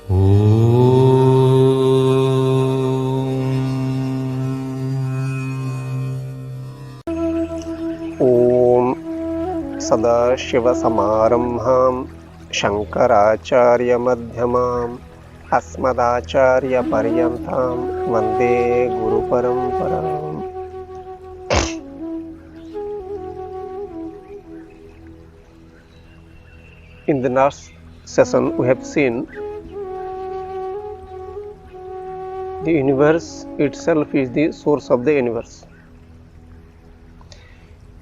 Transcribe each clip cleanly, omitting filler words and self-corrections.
ॐ सदाशिवसमारम्भां शङ्कराचार्यमध्यमाम् अस्मदाचार्यपर्यन्तां वन्दे गुरुपरम्पराम्. In the last session we have seen the universe itself is the source of the universe.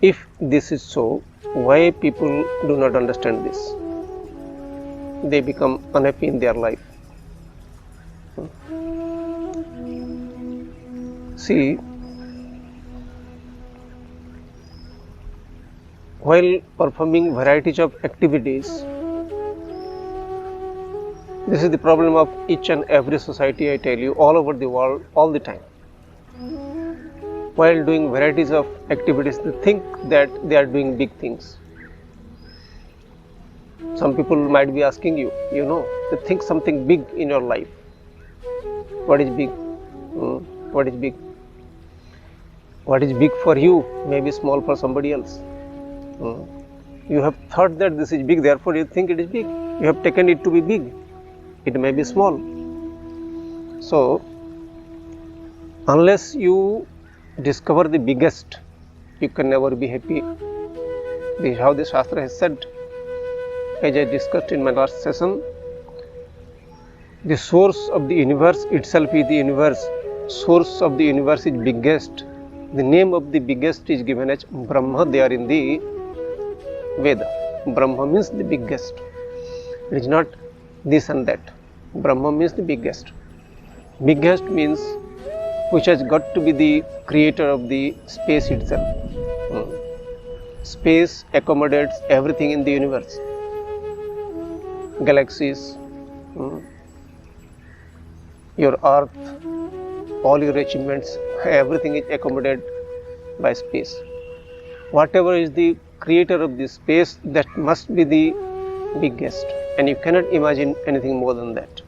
If this is so, why people do not understand this? They become unhappy in their life. See, while performing varieties of activities, this is the problem of each and every society, I tell you, all over the world, all the time. While doing varieties of activities, they think that they are doing big things. Some people might be asking you, they think something big in your life. What is big? What is big? What is big for you may be small for somebody else. You have thought that this is big, therefore you think it is big. You have taken it to be big. It may be small. So, unless you discover the biggest, you can never be happy. This is how the Shastra has said. As I discussed in my last session, the source of the universe itself is the universe. Source of the universe is biggest. The name of the biggest is given as Brahma there in the Veda. Brahma means the biggest. It is not this and that. Brahma means the biggest. Biggest means which has got to be the creator of the space itself. Space accommodates everything in the universe. Galaxies, your earth, all your achievements, everything is accommodated by space. Whatever is the creator of the space, that must be the biggest, and you cannot imagine anything more than that.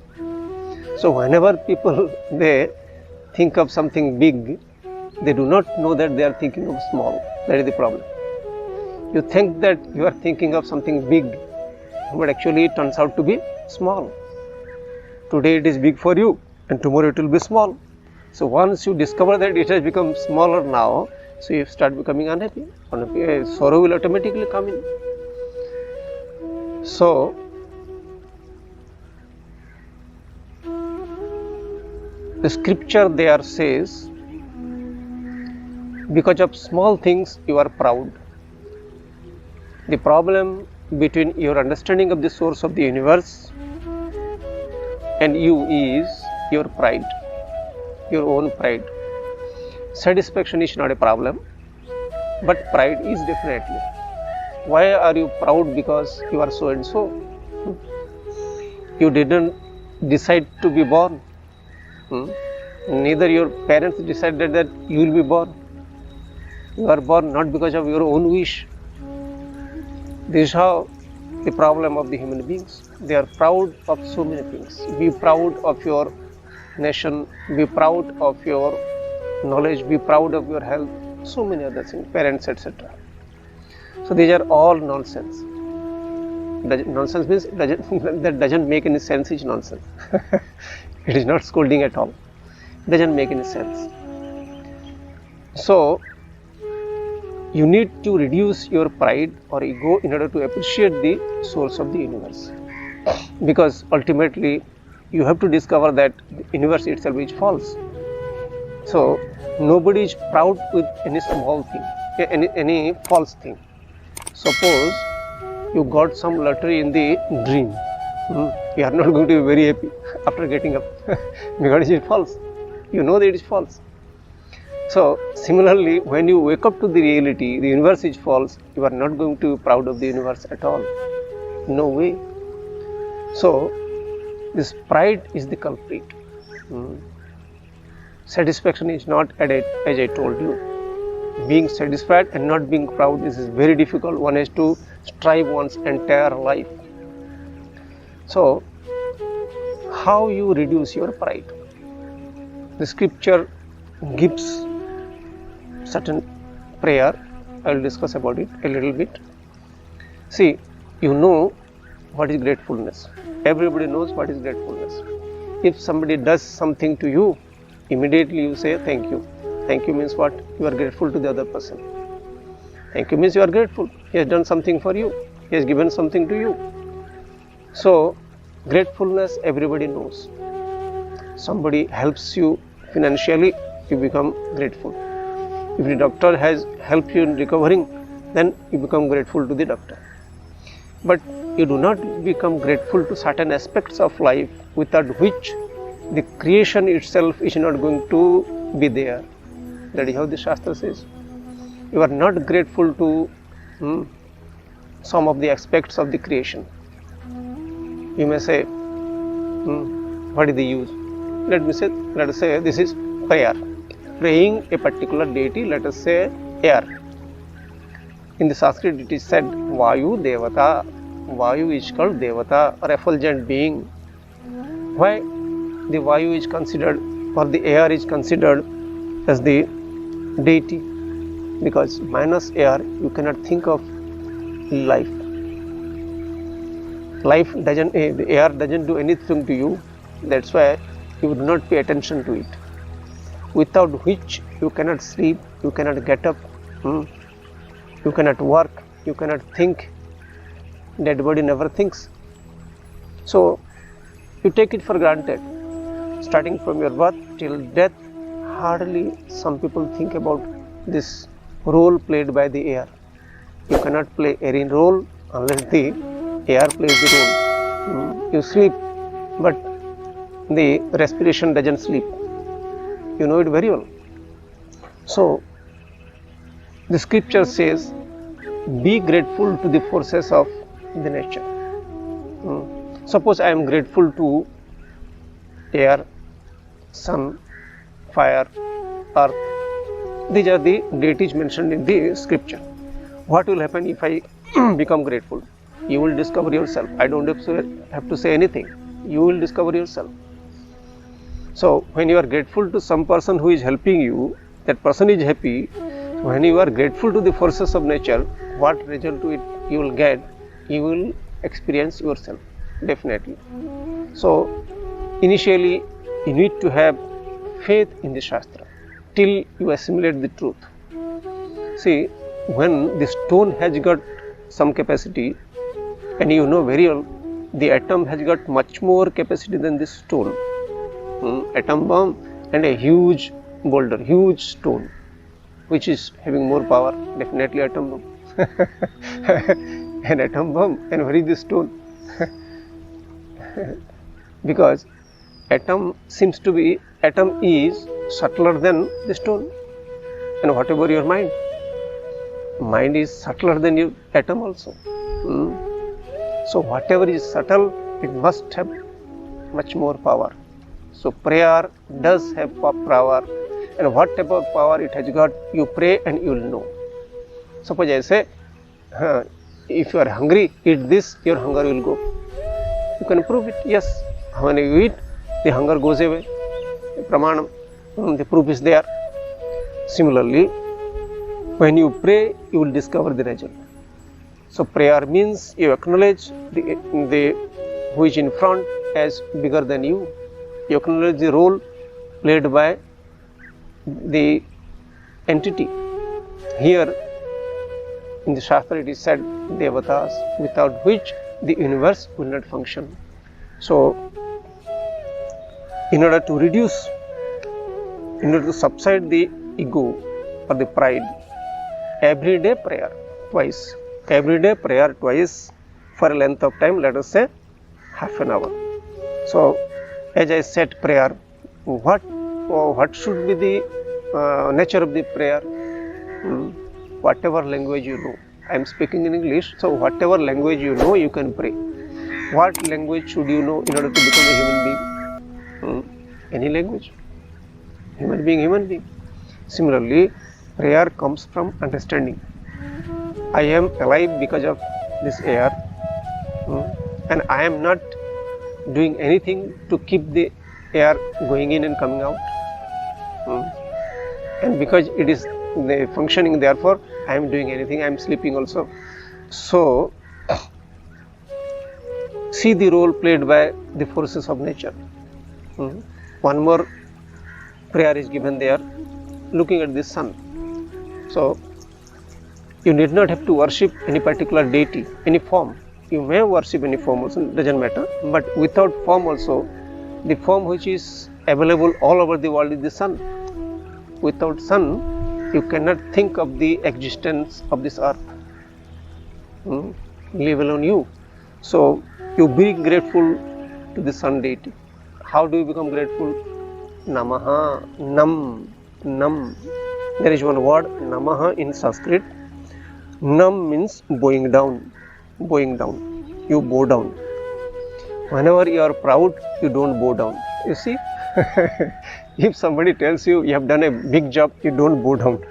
So whenever people they think of something big, they do not know that they are thinking of small. That is the problem. You think that you are thinking of something big, but actually it turns out to be small. Today it is big for you, and tomorrow it will be small. So once you discover that it has become smaller now, so you start becoming unhappy. Sorrow will automatically come in. So, the scripture there says, because of small things you are proud. The problem between your understanding of the source of the universe and you is your pride, your own pride. Satisfaction is not a problem, but pride is definitely. Why are you proud? Because you are so and so. You didn't decide to be born. Neither your parents decided that you will be born. You are born not because of your own wish. This is how the problem of the human beings. They are proud of so many things. Be proud of your nation, be proud of your knowledge, be proud of your health, so many other things, parents, etc. So these are all nonsense. Nonsense means that doesn't make any sense is nonsense. It is not scolding at all. Doesn't make any sense. So you need to reduce your pride or ego in order to appreciate the source of the universe. Because ultimately you have to discover that the universe itself is false. So nobody is proud with any small thing, any false thing. Suppose you got some lottery in the dream. You are not going to be very happy after getting up because it is false. You know that it is false. So similarly, when you wake up to the reality, the universe is false, you are not going to be proud of the universe at all. No way. So this pride is the culprit. Satisfaction is not added, as I told you. Being satisfied and not being proud, this is very difficult. One has to strive one's entire life. So how you reduce your pride. The scripture gives certain prayer. I will discuss about it a little bit. See, you know what is gratefulness. Everybody knows what is gratefulness. If somebody does something to you, immediately you say thank you. Thank you means what? You are grateful to the other person. Thank you means you are grateful. He has done something for you. He has given something to you. So, gratefulness everybody knows. Somebody helps you financially, you become grateful. If the doctor has helped you in recovering, then you become grateful to the doctor. But you do not become grateful to certain aspects of life without which the creation itself is not going to be there. That is how the Shastra says. You are not grateful to some of the aspects of the creation. You may say, what is the use? Let us say this is prayer. Praying a particular deity, let us say air. In the Sanskrit it is said Vayu Devata. Vayu is called Devata or effulgent being. Why the Vayu is considered or the air is considered as the deity? Because minus air you cannot think of life. The air doesn't do anything to you. That's why you would not pay attention to it. Without which you cannot sleep, you cannot get up, you cannot work, you cannot think. Dead body never thinks. So you take it for granted. Starting from your birth till death, hardly some people think about this role played by the air. You cannot play any role unless the air plays the role. You sleep, but the respiration doesn't sleep. You know it very well. So the scripture says, be grateful to the forces of the nature. Suppose I am grateful to air, sun, fire, earth. These are the deities mentioned in the scripture. What will happen if I become grateful? You will discover yourself. I don't have to say anything. You will discover yourself. So when you are grateful to some person who is helping you, that person is happy. When you are grateful to the forces of nature, what result you will get? You will experience yourself, definitely. So initially you need to have faith in the Shastra till you assimilate the truth. See, when the stone has got some capacity, and you know very well the atom has got much more capacity than this stone. Atom bomb and a huge boulder, huge stone, which is having more power, definitely atom bomb. An atom bomb, and where is the stone? Because atom is subtler than the stone. And whatever your mind is subtler than your atom also. So whatever is subtle, it must have much more power. So prayer does have power, and what type of power it has got, you pray and you will know. Suppose I say, if you are hungry, eat this, your hunger will go. You can prove it. Yes, when you eat, the hunger goes away. Pramanam, the proof is there. Similarly, when you pray, you will discover the result. So prayer means you acknowledge the who is in front as bigger than you. You acknowledge the role played by the entity. Here in the Shastra it is said Devatas, without which the universe will not function. So in order to subside the ego or the pride, everyday prayer twice for a length of time, let us say half an hour. So as I said, prayer, what should be the nature of the prayer? Whatever language you know. I am speaking in English, so whatever language you know, you can pray. What language should you know in order to become a human being? Any language. Human being. Similarly, prayer comes from understanding. I am alive because of this air, and I am not doing anything to keep the air going in and coming out? And because it is functioning, therefore I am doing anything, I am sleeping also. So see the role played by the forces of nature. One more prayer is given there, looking at the sun. So you need not have to worship any particular deity, any form. You may worship any form also, doesn't matter, but without form also, the form which is available all over the world is the sun. Without sun, you cannot think of the existence of this earth, leave alone you. So you be grateful to the sun deity. How do you become grateful? Namaha, nam, nam. There is one word, namaha, in Sanskrit. Nam means bowing down, bowing down. You bow down. Whenever you are proud, you don't bow down. You see, if somebody tells you you have done a big job, you don't bow down.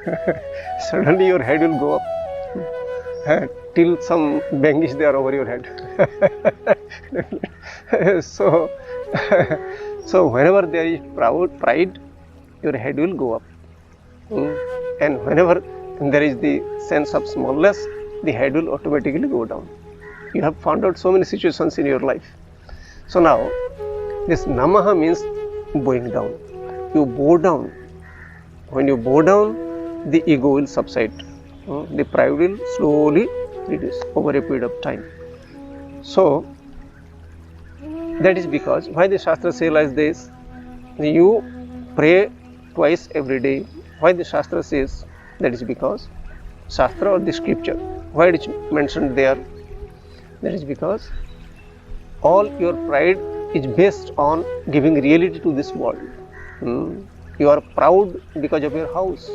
Suddenly your head will go up till some bang is there over your head. So whenever there is pride, your head will go up. And whenever there is the sense of smallness, the head will automatically go down. You have found out so many situations in your life. So now, this namaha means bowing down. You bow down. When you bow down, the ego will subside. The pride will slowly reduce over a period of time. So that is because, why the Shastra say like this? You pray twice every day. Why the Shastra says? That is because Shastra or the scripture, why it is mentioned there? That is because all your pride is based on giving reality to this world. You are proud because of your house.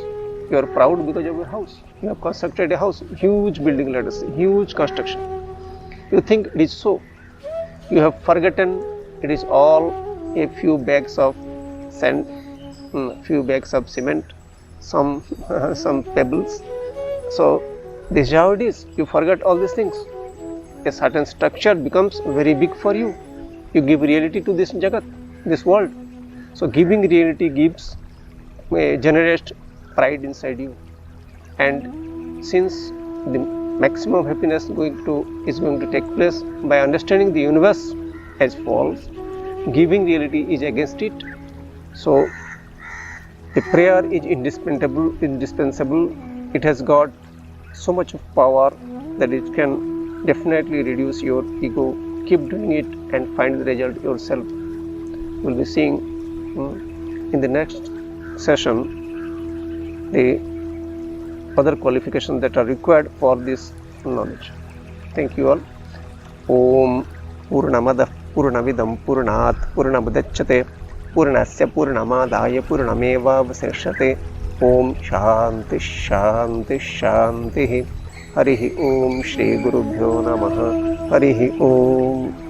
You are proud because of your house. You have constructed a house, huge building, let us say, huge construction. You think it is so. You have forgotten it is all a few bags of sand, few bags of cement, some pebbles. So this is how it is. You forget all these things. A certain structure becomes very big for you. You give reality to this jagat, this world. So giving reality generates pride inside you. And since the maximum happiness is going to take place by understanding the universe as false, giving reality is against it. So the prayer is indispensable. It has got so much of power that it can definitely reduce your ego. Keep doing it and find the result yourself. We'll be seeing in the next session the other qualifications that are required for this knowledge. Thank you all. Om Purnamada Purnamidam Purnat Purnamudachyate Purnasya Purnamadaya Purnamevavasishyate. Om Shanti Shanti Shanti. Harihi Om Shri Gurubhyo Namaha. Harihi Om.